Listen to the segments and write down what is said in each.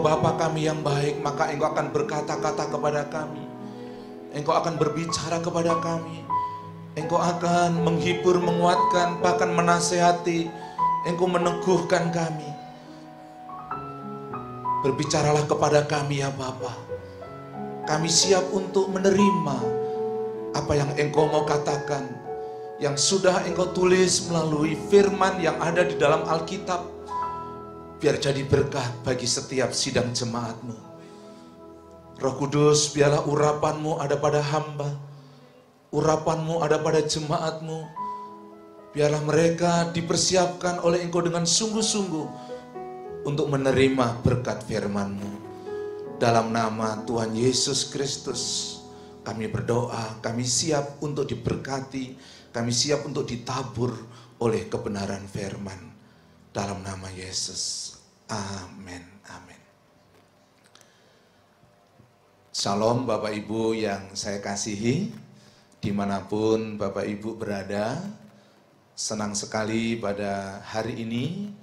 Bapa kami yang baik, maka Engkau akan berkata-kata kepada kami. Engkau akan berbicara kepada kami. Engkau akan menghibur, menguatkan, bahkan menasehati. Engkau meneguhkan kami. Berbicaralah kepada kami ya Bapa. Kami siap untuk menerima apa yang Engkau mau katakan, yang sudah Engkau tulis melalui firman yang ada di dalam Alkitab. Biar jadi berkat bagi setiap sidang jemaat-Mu. Roh Kudus, biarlah urapan-Mu ada pada hamba, urapan-Mu ada pada jemaat-Mu. Biarlah mereka dipersiapkan oleh Engkau dengan sungguh-sungguh untuk menerima berkat firman-Mu. Dalam nama Tuhan Yesus Kristus, kami berdoa, kami siap untuk diberkati, kami siap untuk ditabur oleh kebenaran firman. Dalam nama Yesus, amin, amin. Shalom Bapak Ibu yang saya kasihi, dimanapun Bapak Ibu berada. Senang sekali pada hari ini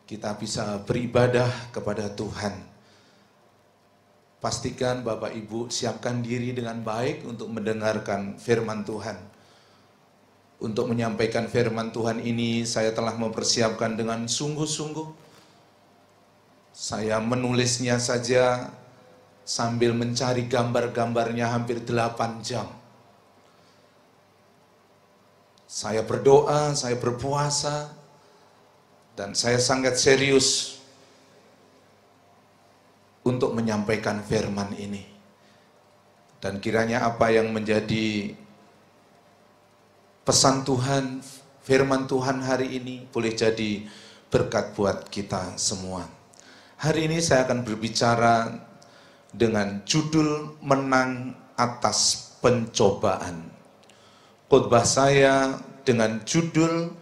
kita bisa beribadah kepada Tuhan. Pastikan Bapak Ibu siapkan diri dengan baik untuk mendengarkan firman Tuhan. Untuk menyampaikan firman Tuhan ini saya telah mempersiapkan dengan sungguh-sungguh. Saya menulisnya saja sambil mencari gambar-gambarnya hampir 8 jam. Saya berdoa, saya berpuasa, dan saya sangat serius untuk menyampaikan firman ini. Dan kiranya apa yang menjadi pesan Tuhan, firman Tuhan hari ini boleh jadi berkat buat kita semua. Hari ini saya akan berbicara dengan judul menang atas pencobaan. Khotbah saya dengan judul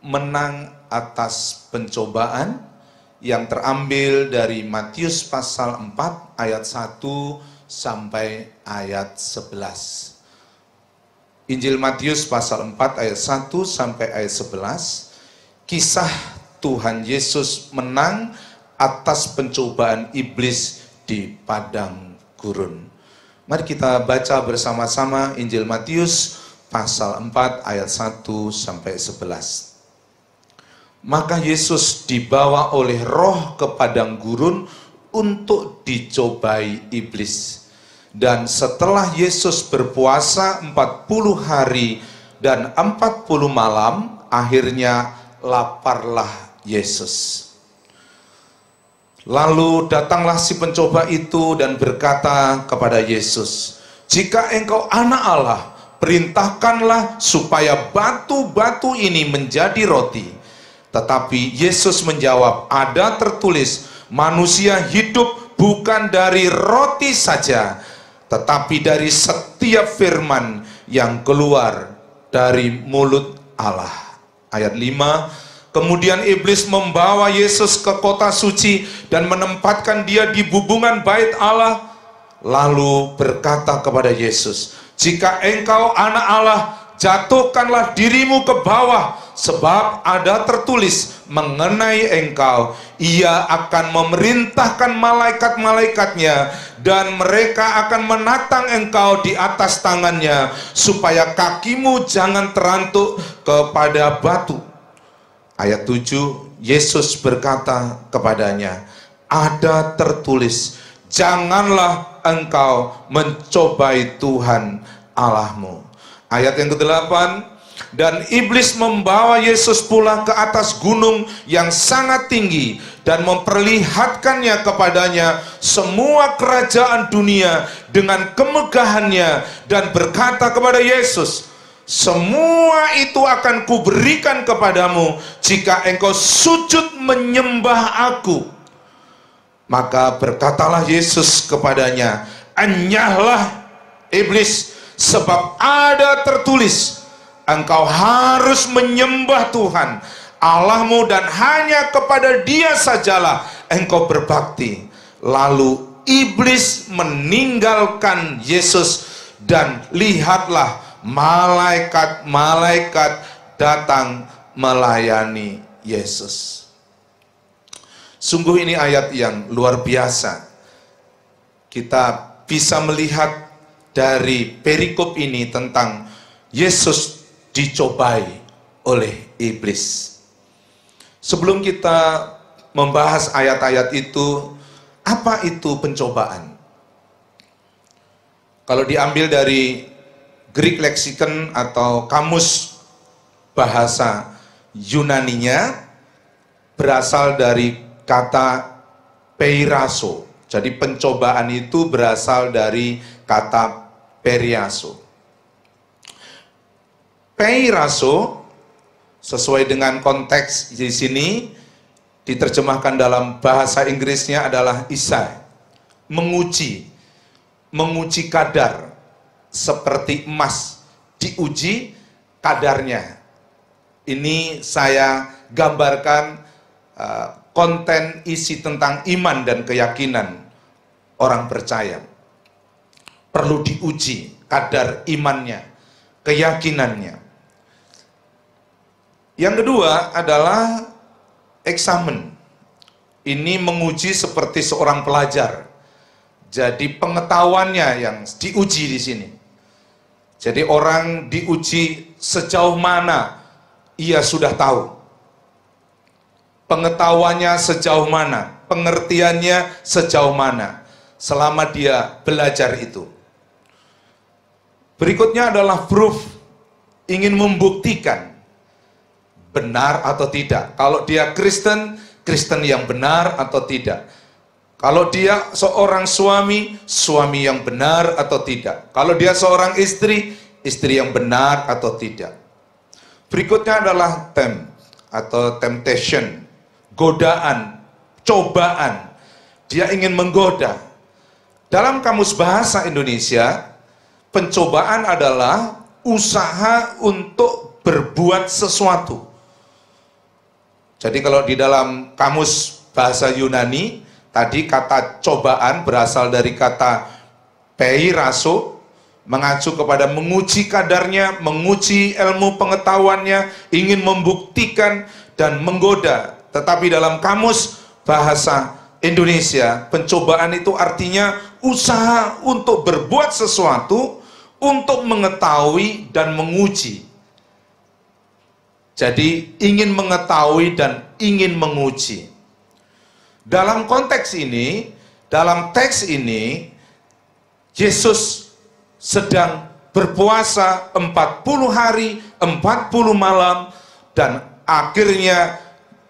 menang atas pencobaan yang terambil dari Matius pasal 4 ayat 1 sampai ayat 11. Injil Matius pasal 4 ayat 1 sampai ayat 11. Kisah Tuhan Yesus menang atas pencobaan iblis di padang gurun. Mari kita baca bersama-sama Injil Matius pasal 4 ayat 1 sampai 11. Maka Yesus dibawa oleh Roh ke padang gurun untuk dicobai iblis. Dan setelah Yesus berpuasa 40 hari dan 40 malam, akhirnya laparlah Yesus. Lalu datanglah si pencoba itu dan berkata kepada Yesus, "Jika engkau anak Allah, perintahkanlah supaya batu-batu ini menjadi roti." Tetapi Yesus menjawab, "Ada tertulis, manusia hidup bukan dari roti saja, tetapi dari setiap firman yang keluar dari mulut Allah." Ayat 5, kemudian iblis membawa Yesus ke kota suci dan menempatkan dia di bubungan bait Allah. Lalu berkata kepada Yesus, "Jika engkau anak Allah, jatuhkanlah dirimu ke bawah, sebab ada tertulis mengenai engkau, ia akan memerintahkan malaikat-malaikatnya, dan mereka akan menatang engkau di atas tangannya, supaya kakimu jangan terantuk kepada batu." Ayat 7, Yesus berkata kepadanya, "Ada tertulis, janganlah engkau mencobai Tuhan Allahmu." Ayat yang ke-8, dan iblis membawa Yesus pulang ke atas gunung yang sangat tinggi dan memperlihatkannya kepadanya semua kerajaan dunia dengan kemegahannya, dan berkata kepada Yesus, "Semua itu akan kuberikan kepadamu jika engkau sujud menyembah aku." Maka berkatalah Yesus kepadanya, "Enyahlah iblis, sebab ada tertulis, engkau harus menyembah Tuhan Allahmu dan hanya kepada Dia sajalah engkau berbakti." Lalu iblis meninggalkan Yesus, dan lihatlah malaikat-malaikat datang melayani Yesus. Sungguh ini ayat yang luar biasa. Kita bisa melihat dari perikop ini tentang Yesus dicobai oleh iblis. Sebelum kita membahas ayat-ayat itu, apa itu pencobaan? Kalau diambil dari Greek Lexicon atau kamus bahasa Yunaninya, berasal dari kata peiraso. Jadi pencobaan itu berasal dari kata periaso. Peiraso sesuai dengan konteks di sini diterjemahkan dalam bahasa Inggrisnya adalah isai, menguji kadar seperti emas, diuji kadarnya. Ini saya gambarkan konten isi tentang iman dan keyakinan orang percaya. Perlu diuji kadar imannya, keyakinannya. Yang kedua adalah eksamen. Ini menguji seperti seorang pelajar. Jadi pengetahuannya yang diuji di sini. Jadi orang diuji sejauh mana ia sudah tahu. Pengetahuannya sejauh mana, pengertiannya sejauh mana, selama dia belajar itu. Berikutnya adalah proof, ingin membuktikan benar atau tidak. Kalau dia Kristen, Kristen yang benar atau tidak. Kalau dia seorang suami, suami yang benar atau tidak. Kalau dia seorang istri, istri yang benar atau tidak. Berikutnya adalah atau temptation, godaan, cobaan. Dia ingin menggoda. Dalam kamus bahasa Indonesia, pencobaan adalah usaha untuk berbuat sesuatu. Jadi kalau di dalam kamus bahasa Yunani, tadi kata cobaan berasal dari kata peiraso, mengacu kepada menguji kadarnya, menguji ilmu pengetahuannya, ingin membuktikan dan menggoda. Tetapi dalam kamus bahasa Indonesia, pencobaan itu artinya usaha untuk berbuat sesuatu, untuk mengetahui dan menguji. Jadi ingin mengetahui dan ingin menguji. Dalam konteks ini, dalam teks ini, Yesus sedang berpuasa 40 hari, 40 malam, dan akhirnya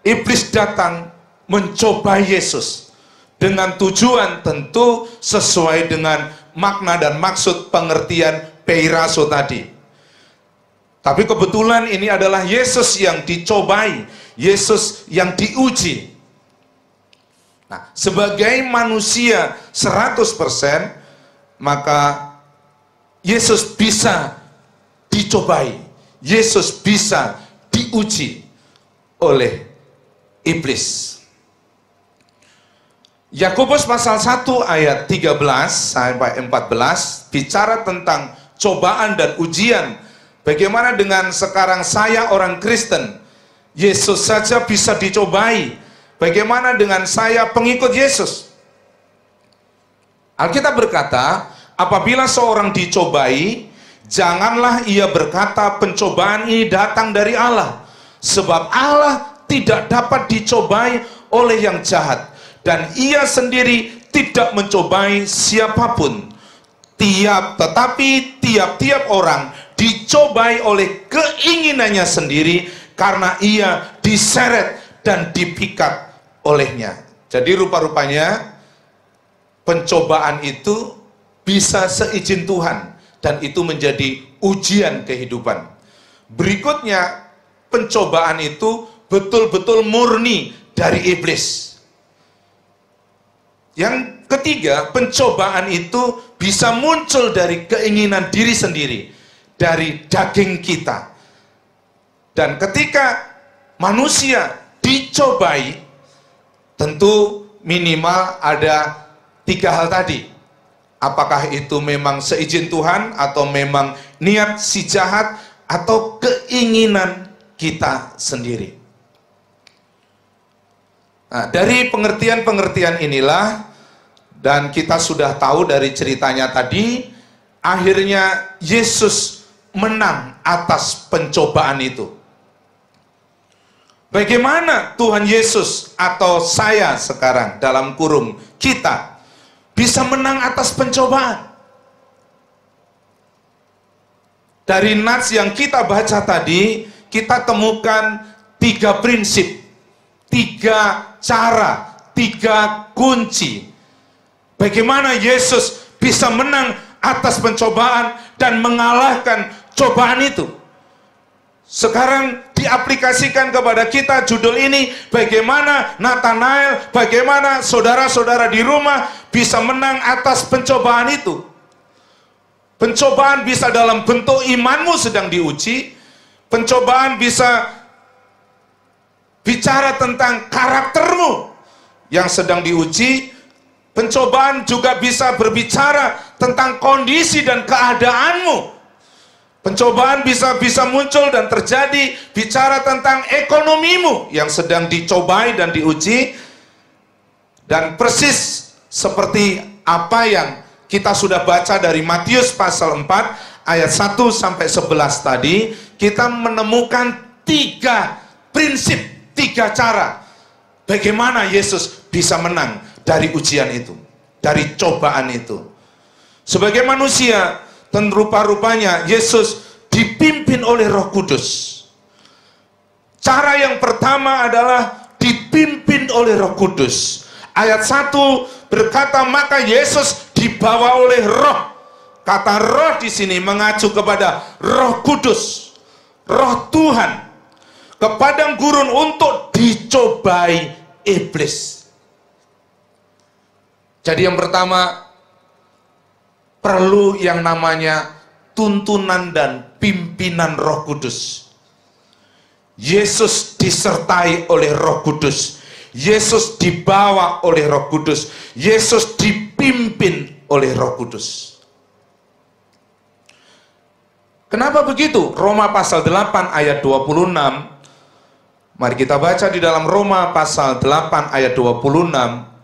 iblis datang mencoba Yesus dengan tujuan tentu sesuai dengan makna dan maksud pengertian peiraso tadi. Tapi kebetulan ini adalah Yesus yang dicobai, Yesus yang diuji. Nah, sebagai manusia 100%, maka Yesus bisa dicobai, Yesus bisa diuji oleh iblis. Yakobus pasal 1 ayat 13 sampai 14 bicara tentang cobaan dan ujian. Bagaimana dengan sekarang saya orang Kristen? Yesus saja bisa dicobai. Bagaimana dengan saya pengikut Yesus? Alkitab berkata, apabila seorang dicobai, janganlah ia berkata pencobaan ini datang dari Allah. Sebab Allah tidak dapat dicobai oleh yang jahat, dan ia sendiri tidak mencobai siapapun. Tetapi tiap-tiap orang dicobai oleh keinginannya sendiri, karena ia diseret dan dipikat olehnya. Jadi rupa-rupanya pencobaan itu bisa seizin Tuhan, dan itu menjadi ujian kehidupan. Berikutnya, pencobaan itu betul-betul murni dari iblis. Yang ketiga, pencobaan itu bisa muncul dari keinginan diri sendiri, dari daging kita. Dan ketika manusia dicobai, tentu minimal ada 3 hal tadi. Apakah itu memang seizin Tuhan, atau memang niat si jahat, atau keinginan kita sendiri. Nah, dari pengertian-pengertian inilah, dan kita sudah tahu dari ceritanya tadi, akhirnya Yesus menang atas pencobaan itu. Bagaimana Tuhan Yesus atau saya sekarang, dalam kurung kita, bisa menang atas pencobaan? Dari nats yang kita baca tadi, kita temukan 3 prinsip, 3 cara, 3 kunci. Bagaimana Yesus bisa menang atas pencobaan dan mengalahkan cobaan itu. Sekarang diaplikasikan kepada kita judul ini, bagaimana Nathanael, bagaimana saudara-saudara di rumah bisa menang atas pencobaan itu. Pencobaan bisa dalam bentuk imanmu sedang diuji. Pencobaan bisa bicara tentang karaktermu yang sedang diuji. Pencobaan juga bisa berbicara tentang kondisi dan keadaanmu. Pencobaan bisa muncul dan terjadi bicara tentang ekonomimu yang sedang dicobai dan diuji. Dan persis seperti apa yang kita sudah baca dari Matius pasal 4 ayat 1 sampai 11 tadi, kita menemukan 3 prinsip, 3 cara bagaimana Yesus bisa menang dari ujian itu, dari cobaan itu. Sebagai manusia, dan rupa-rupanya Yesus dipimpin oleh Roh Kudus. Cara yang pertama adalah dipimpin oleh Roh Kudus. Ayat 1 berkata, maka Yesus dibawa oleh Roh. Kata Roh di sini mengacu kepada Roh Kudus, Roh Tuhan, ke padang gurun untuk dicobai iblis. Jadi yang pertama, perlu yang namanya tuntunan dan pimpinan Roh Kudus. Yesus disertai oleh Roh Kudus. Yesus dibawa oleh Roh Kudus. Yesus dipimpin oleh Roh Kudus. Kenapa begitu? Roma pasal 8 ayat 26. Mari kita baca di dalam Roma pasal 8 ayat 26.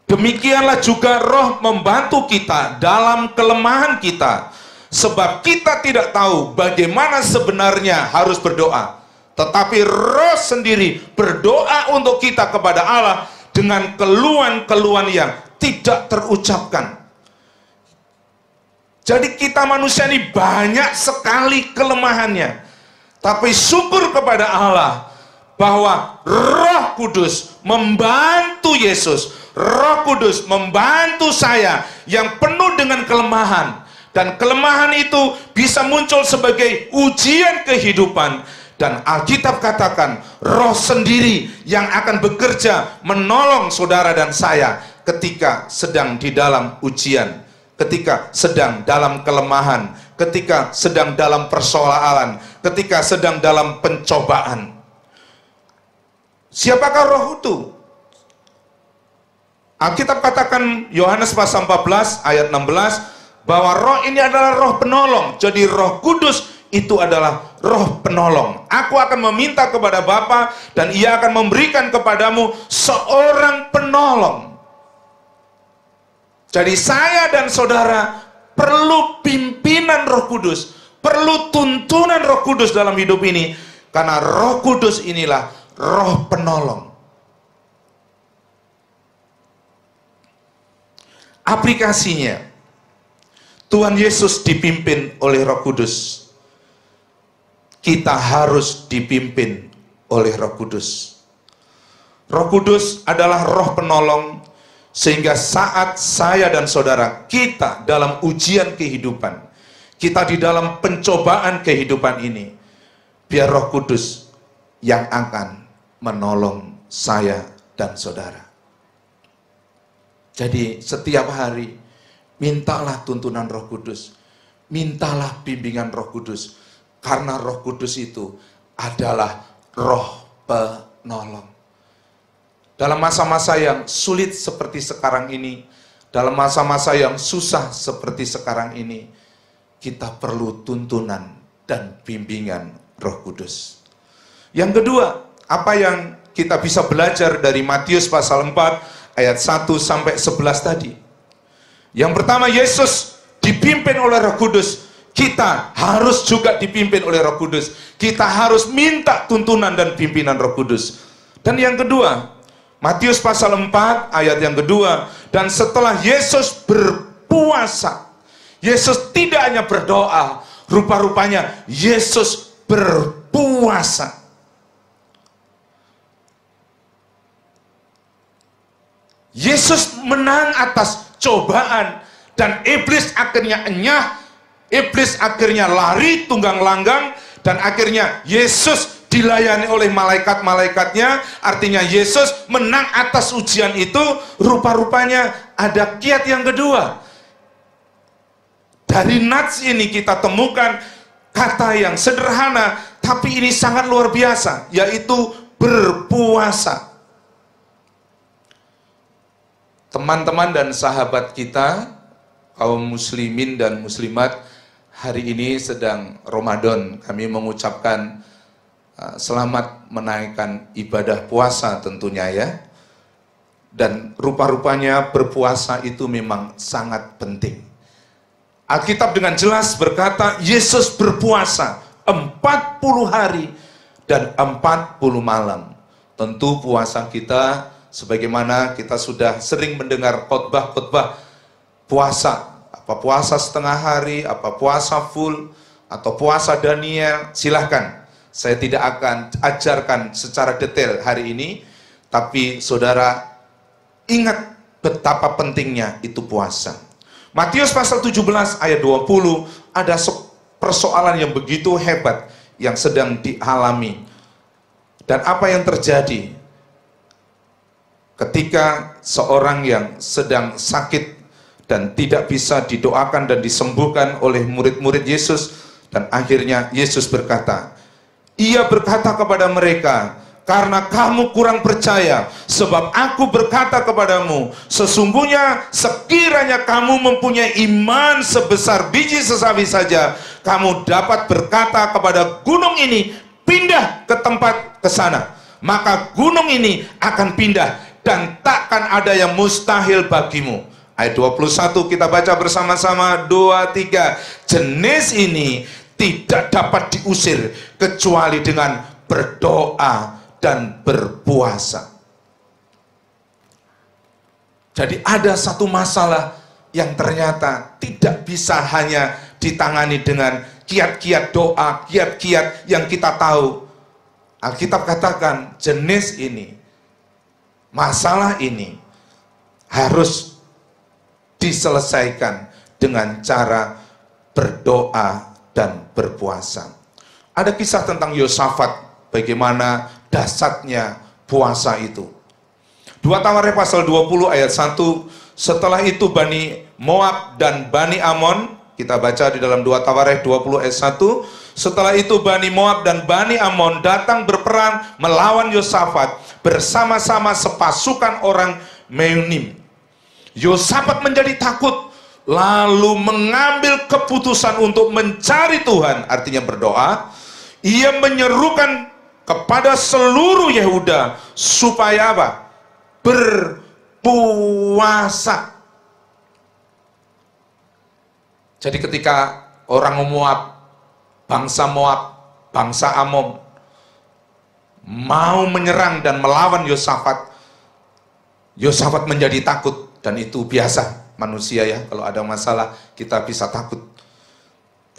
Demikianlah juga Roh membantu kita dalam kelemahan kita, sebab kita tidak tahu bagaimana sebenarnya harus berdoa. Tetapi Roh sendiri berdoa untuk kita kepada Allah dengan keluhan-keluhan yang tidak terucapkan. Jadi kita manusia ini banyak sekali kelemahannya. Tapi syukur kepada Allah bahwa Roh Kudus membantu Yesus. Roh Kudus membantu saya yang penuh dengan kelemahan. Dan kelemahan itu bisa muncul sebagai ujian kehidupan. Dan Alkitab katakan, Roh sendiri yang akan bekerja menolong saudara dan saya ketika sedang di dalam ujian, ketika sedang dalam kelemahan, ketika sedang dalam persoalan, ketika sedang dalam pencobaan. Siapakah Roh itu? Alkitab katakan Yohanes pasal 14 ayat 16 bahwa Roh ini adalah Roh penolong. Jadi Roh Kudus itu adalah Roh penolong. Aku akan meminta kepada Bapa dan Ia akan memberikan kepadamu seorang penolong. Jadi saya dan saudara perlu pimpinan Roh Kudus, perlu tuntunan Roh Kudus dalam hidup ini, karena Roh Kudus inilah Roh penolong. Aplikasinya, Tuhan Yesus dipimpin oleh Roh Kudus. Kita harus dipimpin oleh Roh Kudus. Roh Kudus adalah Roh penolong, sehingga saat saya dan saudara kita dalam ujian kehidupan, kita di dalam pencobaan kehidupan ini, biar Roh Kudus yang akan menolong saya dan saudara. Jadi setiap hari mintalah tuntunan Roh Kudus, mintalah bimbingan Roh Kudus, karena Roh Kudus itu adalah Roh penolong. Dalam masa-masa yang sulit seperti sekarang ini, dalam masa-masa yang susah seperti sekarang ini, kita perlu tuntunan dan bimbingan Roh Kudus. Yang kedua, apa yang kita bisa belajar dari Matius pasal 4 ayat 1 sampai 11 tadi? Yang pertama, Yesus dipimpin oleh Roh Kudus. Kita harus juga dipimpin oleh Roh Kudus. Kita harus minta tuntunan dan pimpinan Roh Kudus. Dan yang kedua, Matius pasal 4 ayat yang kedua, dan setelah Yesus berpuasa, Yesus tidak hanya berdoa, rupa-rupanya Yesus berpuasa. Yesus menang atas cobaan, dan iblis akhirnya enyah, iblis akhirnya lari tunggang langgang, dan akhirnya Yesus dilayani oleh malaikat-malaikatnya. Artinya Yesus menang atas ujian itu. Rupa-rupanya ada kiat yang kedua. Dari nats ini kita temukan kata yang sederhana, tapi ini sangat luar biasa, yaitu berpuasa. Teman-teman dan sahabat kita, kaum muslimin dan muslimat, hari ini sedang Ramadan. Kami mengucapkan selamat menaikkan ibadah puasa tentunya ya. Dan rupa-rupanya berpuasa itu memang sangat penting. Alkitab dengan jelas berkata, Yesus berpuasa 40 hari dan 40 malam. Tentu puasa kita, sebagaimana kita sudah sering mendengar khotbah-khotbah puasa, apa puasa setengah hari, apa puasa full, atau puasa Daniel, silahkan. Saya tidak akan ajarkan secara detail hari ini, tapi saudara ingat betapa pentingnya itu puasa. Matius pasal 17 ayat 20, ada persoalan yang begitu hebat yang sedang dialami. Dan apa yang terjadi ketika seorang yang sedang sakit dan tidak bisa didoakan dan disembuhkan oleh murid-murid Yesus, dan akhirnya Yesus berkata, Ia berkata kepada mereka, karena kamu kurang percaya, sebab aku berkata kepadamu, sesungguhnya sekiranya kamu mempunyai iman sebesar biji sesawi saja, kamu dapat berkata kepada gunung ini, pindah ke tempat ke sana, maka gunung ini akan pindah, dan takkan ada yang mustahil bagimu. Ayat 21 kita baca bersama-sama, 2, 3. Jenis ini tidak dapat diusir kecuali dengan berdoa dan berpuasa. Jadi ada satu masalah yang ternyata tidak bisa hanya ditangani dengan kiat-kiat doa, kiat-kiat yang kita tahu. Alkitab katakan jenis ini, masalah ini harus diselesaikan dengan cara berdoa dan berpuasa. Ada kisah tentang Yosafat, bagaimana dasarnya puasa itu. 2 Tawarikh pasal 20 ayat 1, setelah itu Bani Moab dan Bani Amon, kita baca di dalam 2 Tawarikh 20 ayat 1, setelah itu Bani Moab dan Bani Amon datang berperang melawan Yosafat bersama-sama sepasukan orang Meunim. Yosafat menjadi takut, lalu mengambil keputusan untuk mencari Tuhan, artinya berdoa. Ia menyerukan kepada seluruh Yehuda supaya apa? Berpuasa. Jadi ketika orang Moab, bangsa Amon mau menyerang dan melawan Yosafat, Yosafat menjadi takut. Dan itu biasa manusia ya, kalau ada masalah kita bisa takut.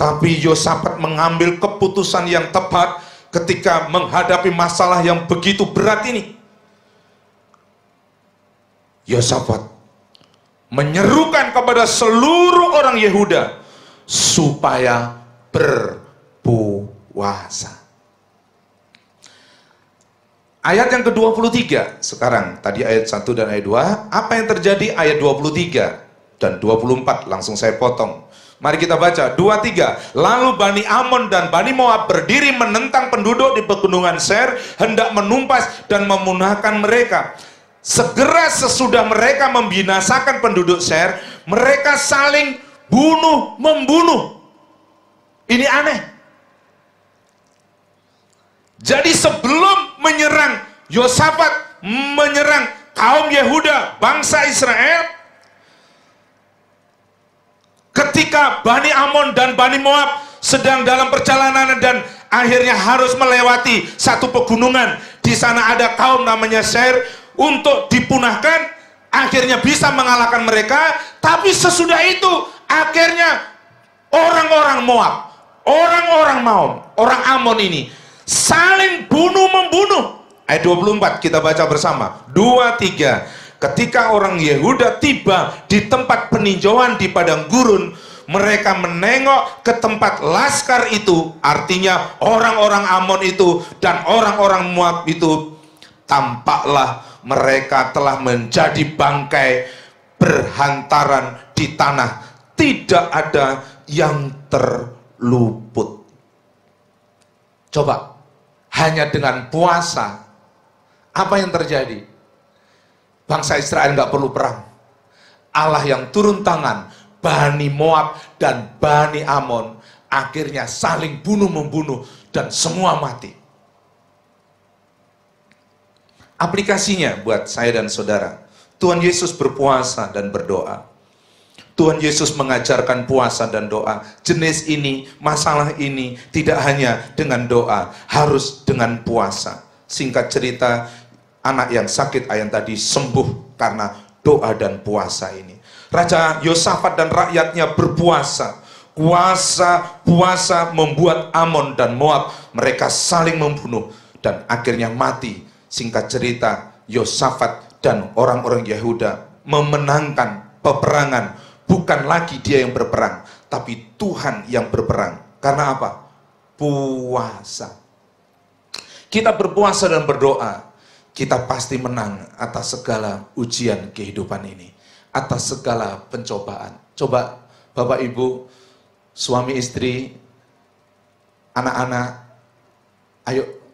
Tapi Yosafat mengambil keputusan yang tepat ketika menghadapi masalah yang begitu berat ini. Yosafat menyerukan kepada seluruh orang Yehuda supaya berpuasa. Ayat yang ke-23 sekarang, tadi ayat 1 dan ayat 2, apa yang terjadi ayat 23 dan 24, langsung saya potong. Mari kita baca, 2, 3. Lalu Bani Amon dan Bani Moab berdiri menentang penduduk di pegunungan Seir, hendak menumpas dan memunahkan mereka. Segera sesudah mereka membinasakan penduduk Seir, mereka saling bunuh-membunuh. Ini aneh. Jadi sebelum menyerang, Yosafat menyerang kaum Yehuda, bangsa Israel, ketika Bani Amon dan Bani Moab sedang dalam perjalanan dan akhirnya harus melewati satu pegunungan. Di sana ada kaum namanya Seir, untuk dipunahkan, akhirnya bisa mengalahkan mereka. Tapi sesudah itu akhirnya orang-orang Moab, orang-orang Amon ini saling bunuh-membunuh. Ayat 24 kita baca bersama. 2-3. Ketika orang Yehuda tiba di tempat peninjauan di padang gurun, mereka menengok ke tempat laskar itu, artinya orang-orang Amon itu dan orang-orang Moab itu. Tampaklah mereka telah menjadi bangkai berhantaran di tanah, tidak ada yang terluput. Coba, hanya dengan puasa, apa yang terjadi? Bangsa Israel nggak perlu perang. Allah yang turun tangan, Bani Moab dan Bani Amon akhirnya saling bunuh-membunuh dan semua mati. Aplikasinya buat saya dan saudara, Tuhan Yesus berpuasa dan berdoa. Tuhan Yesus mengajarkan puasa dan doa. Jenis ini, masalah ini tidak hanya dengan doa, harus dengan puasa. Singkat cerita, anak yang sakit ayam tadi sembuh karena doa dan puasa ini. Raja Yosafat dan rakyatnya berpuasa. Puasa membuat Amon dan Moab, mereka saling membunuh dan akhirnya mati. Singkat cerita, Yosafat dan orang-orang Yehuda memenangkan peperangan. Bukan lagi dia yang berperang, tapi Tuhan yang berperang. Karena apa? Puasa. Kita berpuasa dan berdoa, kita pasti menang atas segala ujian kehidupan ini, atas segala pencobaan. Coba Bapak Ibu, suami istri, anak-anak, ayo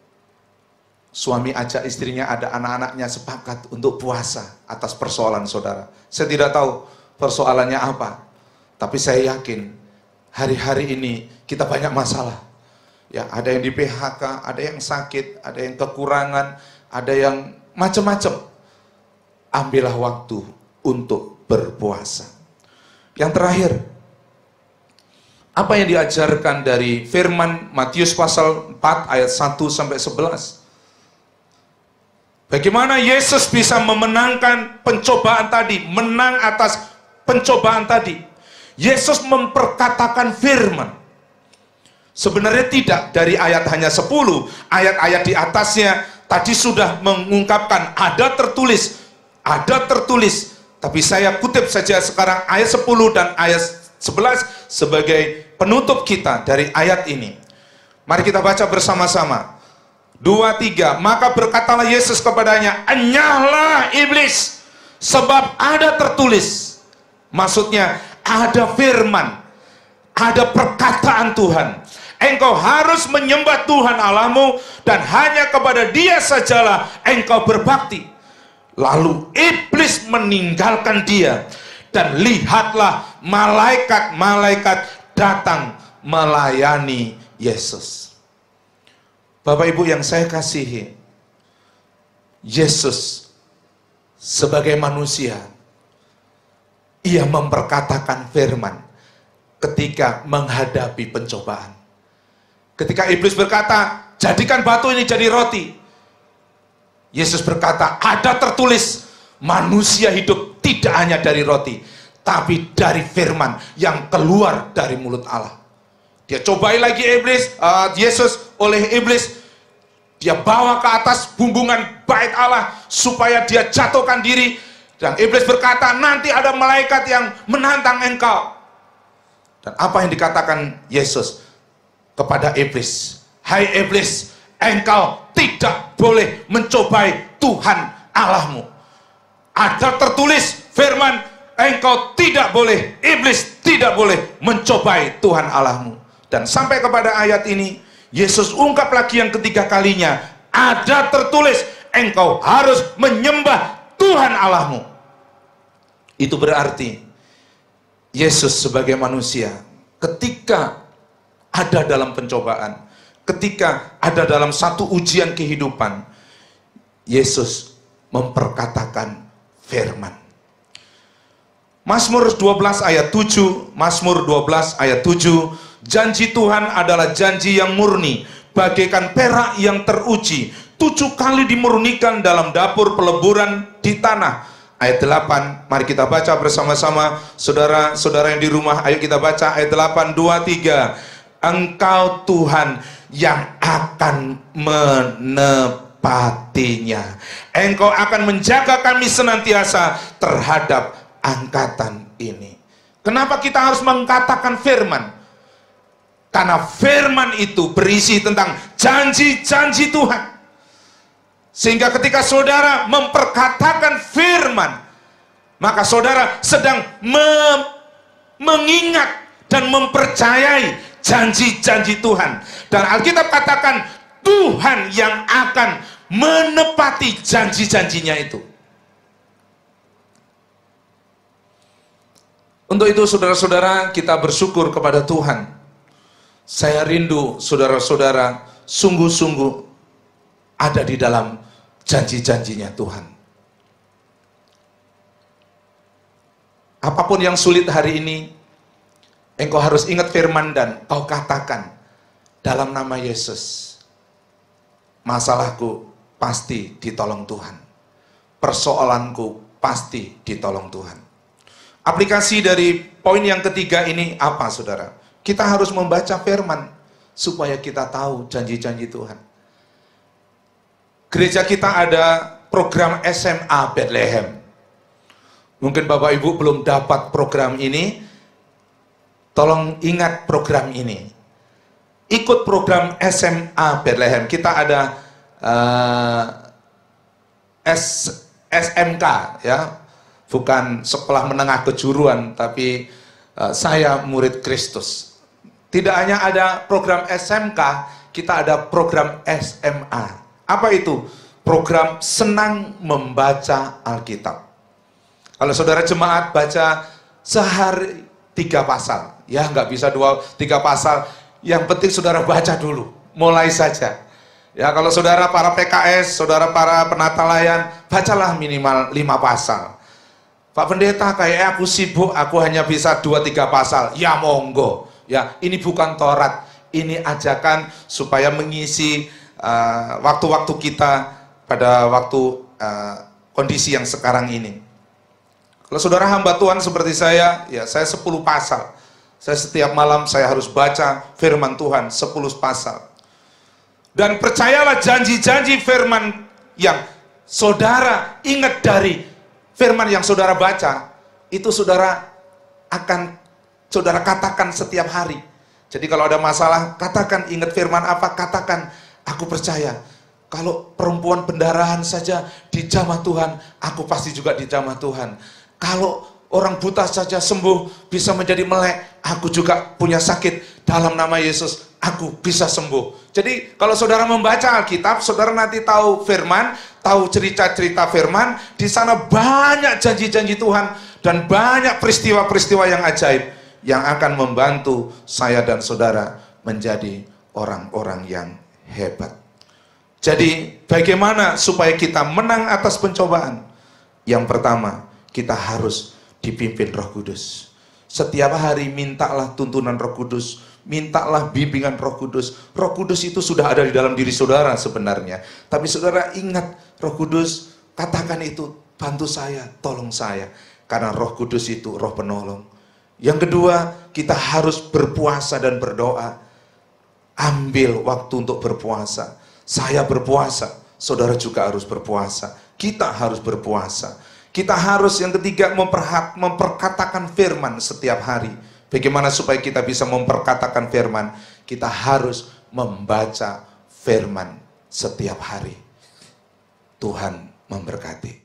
suami ajak istrinya, ada anak-anaknya, sepakat untuk puasa atas persoalan saudara. Saya tidak tahu persoalannya apa, tapi saya yakin hari-hari ini kita banyak masalah. Ya, ada yang di PHK, ada yang sakit, ada yang kekurangan, ada yang macam-macam. Ambillah waktu untuk berpuasa. Yang terakhir, apa yang diajarkan dari firman Matius pasal 4 ayat 1-11? Bagaimana Yesus bisa memenangkan pencobaan tadi, menang atas pencobaan tadi? Yesus memperkatakan firman. Sebenarnya tidak dari ayat hanya 10, ayat-ayat di atasnya tadi sudah mengungkapkan ada tertulis, tapi saya kutip saja sekarang ayat 10 dan ayat 11 sebagai penutup kita dari ayat ini. Mari kita baca bersama-sama. 2-3. Maka berkatalah Yesus kepadanya, enyahlah iblis, sebab ada tertulis. Maksudnya ada firman, ada perkataan Tuhan. Engkau harus menyembah Tuhan Allahmu dan hanya kepada Dia sajalah engkau berbakti. Lalu iblis meninggalkan dia, dan lihatlah malaikat-malaikat datang melayani Yesus. Bapak Ibu yang saya kasihi, Yesus sebagai manusia, Ia memperkatakan firman ketika menghadapi pencobaan. Ketika iblis berkata, jadikan batu ini jadi roti, Yesus berkata, ada tertulis, manusia hidup tidak hanya dari roti, tapi dari firman yang keluar dari mulut Allah. Dia cobai lagi Yesus oleh iblis. Dia bawa ke atas bumbungan bait Allah supaya dia jatuhkan diri. Dan iblis berkata, nanti ada malaikat yang menantang engkau. Dan apa yang dikatakan Yesus kepada iblis? Hai iblis, engkau tidak boleh mencobai Tuhan Allahmu. Ada tertulis firman, engkau tidak boleh, iblis tidak boleh mencobai Tuhan Allahmu. Dan sampai kepada ayat ini, Yesus ungkap lagi yang ketiga kalinya, ada tertulis, engkau harus menyembah Tuhan Allahmu. Itu berarti Yesus sebagai manusia, ketika ada dalam pencobaan, ketika ada dalam satu ujian kehidupan, Yesus memperkatakan firman. Mazmur 12 ayat 7, Mazmur 12 ayat 7, janji Tuhan adalah janji yang murni, bagaikan perak yang teruji, 7 kali dimurnikan dalam dapur peleburan di tanah. Ayat 8, mari kita baca bersama-sama, saudara-saudara yang di rumah, ayo kita baca ayat 8, 2, 3. Engkau Tuhan yang akan menepatinya. Engkau akan menjaga kami senantiasa terhadap angkatan ini. Kenapa kita harus mengatakan firman? Karena firman itu berisi tentang janji-janji Tuhan. Sehingga ketika saudara memperkatakan firman, maka saudara sedang mengingat dan mempercayai janji-janji Tuhan. Dan Alkitab katakan Tuhan yang akan menepati janji-janjinya itu. Untuk itu saudara-saudara, kita bersyukur kepada Tuhan. Saya rindu saudara-saudara sungguh-sungguh ada di dalam janji-janjinya Tuhan. Apapun yang sulit hari ini, engkau harus ingat firman dan kau katakan dalam nama Yesus, masalahku pasti ditolong Tuhan. Persoalanku pasti ditolong Tuhan. Aplikasi dari poin yang ketiga ini apa, saudara? Kita harus membaca firman supaya kita tahu janji-janji Tuhan. Gereja kita ada program SMA Bethlehem. Mungkin Bapak Ibu belum dapat program ini, tolong ingat program ini. Ikut program SMA Bethlehem. Kita ada SMK, ya, bukan sekolah menengah kejuruan, tapi saya murid Kristus. Tidak hanya ada program SMK, kita ada program SMA. Apa itu? Program senang membaca Alkitab. Kalau saudara jemaat baca sehari 3 pasal, ya nggak bisa 2-3 pasal. Yang penting saudara baca dulu, mulai saja. Ya kalau saudara para PKS, saudara para penata layan, bacalah minimal 5 pasal. Pak Pendeta, kayak aku sibuk, aku hanya bisa 2-3 pasal. Ya monggo. Ya, ini bukan Taurat, ini ajakan supaya mengisi waktu-waktu kita pada waktu kondisi yang sekarang ini. Kalau saudara hamba Tuhan seperti saya, ya saya 10 pasal. Saya setiap malam saya harus baca firman Tuhan 10 pasal. Dan percayalah janji-janji firman yang saudara ingat dari firman yang saudara baca, itu saudara akan saudara katakan setiap hari. Jadi kalau ada masalah, katakan ingat firman apa, katakan aku percaya. Kalau perempuan pendarahan saja dijamah Tuhan, aku pasti juga dijamah Tuhan. Kalau orang buta saja sembuh, bisa menjadi melek, aku juga punya sakit, dalam nama Yesus, aku bisa sembuh. Jadi kalau saudara membaca Alkitab, saudara nanti tahu firman, tahu cerita-cerita firman, di sana banyak janji-janji Tuhan, dan banyak peristiwa-peristiwa yang ajaib, yang akan membantu saya dan saudara menjadi orang-orang yang hebat. Jadi bagaimana supaya kita menang atas pencobaan? Yang pertama, kita harus dipimpin Roh Kudus. Setiap hari mintalah tuntunan Roh Kudus, mintalah bimbingan Roh Kudus. Roh Kudus itu sudah ada di dalam diri saudara sebenarnya. Tapi saudara ingat, Roh Kudus, katakan itu, bantu saya, tolong saya. Karena Roh Kudus itu Roh penolong. Yang kedua, kita harus berpuasa dan berdoa. Ambil waktu untuk berpuasa. Saya berpuasa, saudara juga harus berpuasa. Kita harus berpuasa. Kita harus, yang ketiga, memperkatakan firman setiap hari. Bagaimana supaya kita bisa memperkatakan firman? Kita harus membaca firman setiap hari. Tuhan memberkati.